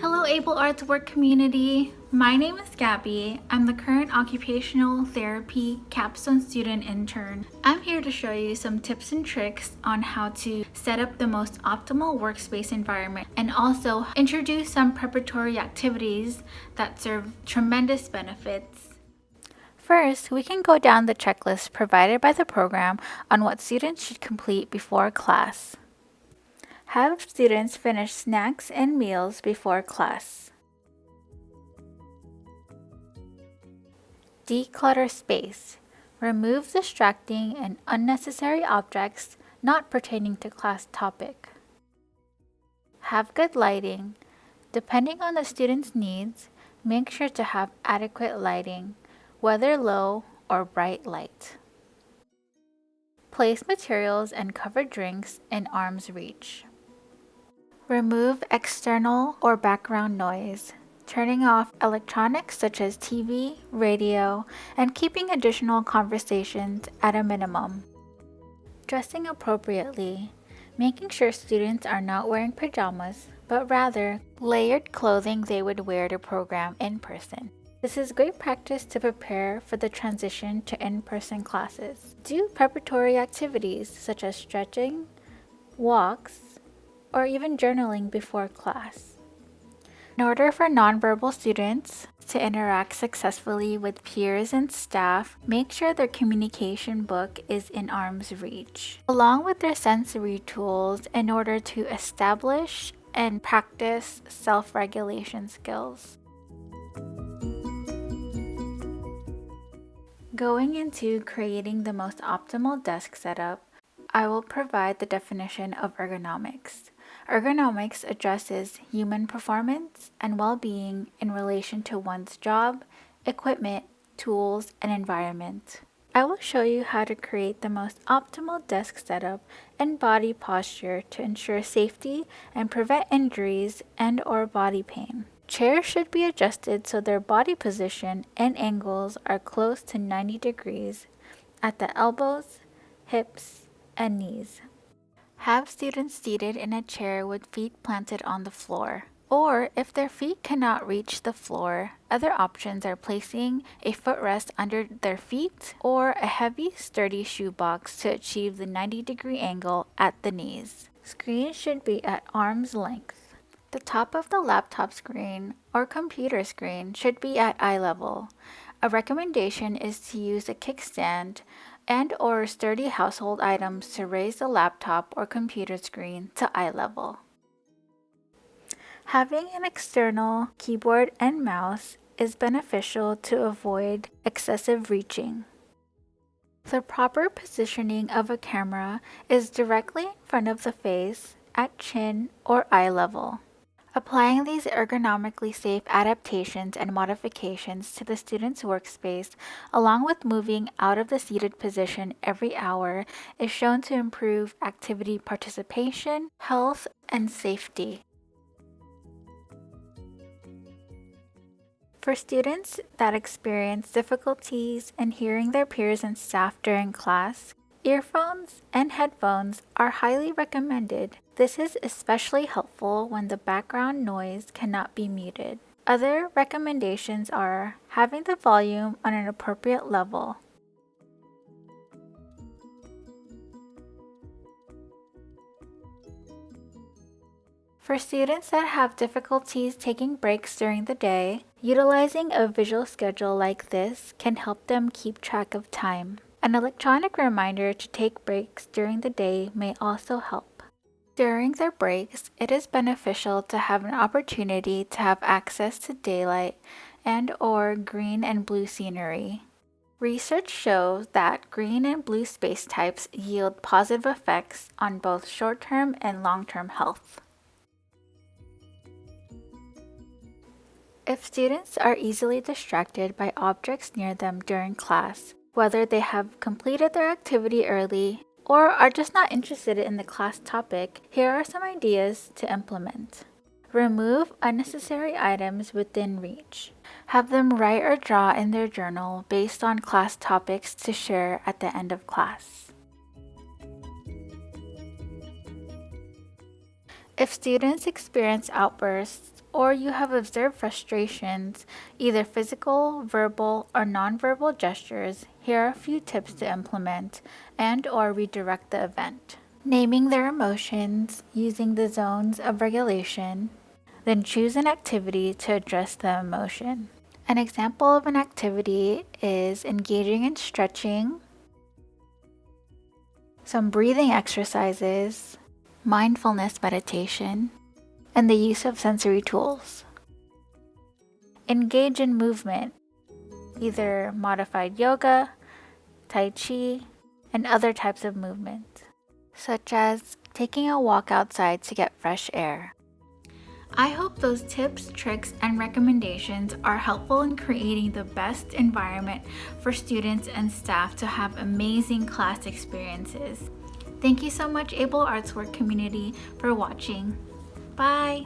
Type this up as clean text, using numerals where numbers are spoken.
Hello, Able Arts Work community. My name is Gabby. I'm the current occupational therapy capstone student intern. I'm here to show you some tips and tricks on how to set up the most optimal workspace environment and also introduce some preparatory activities that serve tremendous benefits. First, we can go down the checklist provided by the program on what students should complete before class. Have students finish snacks and meals before class. Declutter space. Remove distracting and unnecessary objects not pertaining to class topic. Have good lighting. Depending on the student's needs, make sure to have adequate lighting, whether low or bright light. Place materials and covered drinks in arm's reach. Remove external or background noise, turning off electronics such as TV, radio, and keeping additional conversations at a minimum. Dressing appropriately, making sure students are not wearing pajamas, but rather layered clothing they would wear to program in person. This is great practice to prepare for the transition to in-person classes. Do preparatory activities such as stretching, walks, or even journaling before class. In order for nonverbal students to interact successfully with peers and staff, make sure their communication book is in arm's reach, along with their sensory tools in order to establish and practice self-regulation skills. Going into creating the most optimal desk setup, I will provide the definition of ergonomics. Ergonomics addresses human performance and well-being in relation to one's job, equipment, tools, and environment. I will show you how to create the most optimal desk setup and body posture to ensure safety and prevent injuries and/or body pain. Chairs should be adjusted so their body position and angles are close to 90 degrees at the elbows, hips, and knees. Have students seated in a chair with feet planted on the floor. Or if their feet cannot reach the floor, other options are placing a footrest under their feet or a heavy, sturdy shoebox to achieve the 90-degree angle at the knees. Screens should be at arm's length. The top of the laptop screen or computer screen should be at eye level. A recommendation is to use a kickstand and/or sturdy household items to raise the laptop or computer screen to eye level. Having an external keyboard and mouse is beneficial to avoid excessive reaching. The proper positioning of a camera is directly in front of the face, at chin or eye level. Applying these ergonomically safe adaptations and modifications to the student's workspace, along with moving out of the seated position every hour, is shown to improve activity participation, health, and safety. For students that experience difficulties in hearing their peers and staff during class, earphones and headphones are highly recommended. This is especially helpful when the background noise cannot be muted. Other recommendations are having the volume on an appropriate level. For students that have difficulties taking breaks during the day, utilizing a visual schedule like this can help them keep track of time. An electronic reminder to take breaks during the day may also help. During their breaks, it is beneficial to have an opportunity to have access to daylight and/or green and blue scenery. Research shows that green and blue space types yield positive effects on both short-term and long-term health. If students are easily distracted by objects near them during class, whether they have completed their activity early or are just not interested in the class topic, here are some ideas to implement. Remove unnecessary items within reach. Have them write or draw in their journal based on class topics to share at the end of class. If students experience outbursts or you have observed frustrations, either physical, verbal, or nonverbal gestures, here are a few tips to implement and/or redirect the event. Naming their emotions using the zones of regulation, then choose an activity to address the emotion. An example of an activity is engaging in stretching, some breathing exercises, mindfulness meditation, and the use of sensory tools. Engage in movement, either modified yoga, tai chi, and other types of movement, such as taking a walk outside to get fresh air. I hope those tips, tricks, and recommendations are helpful in creating the best environment for students and staff to have amazing class experiences. Thank you so much, Able Artswork community, for watching. Bye!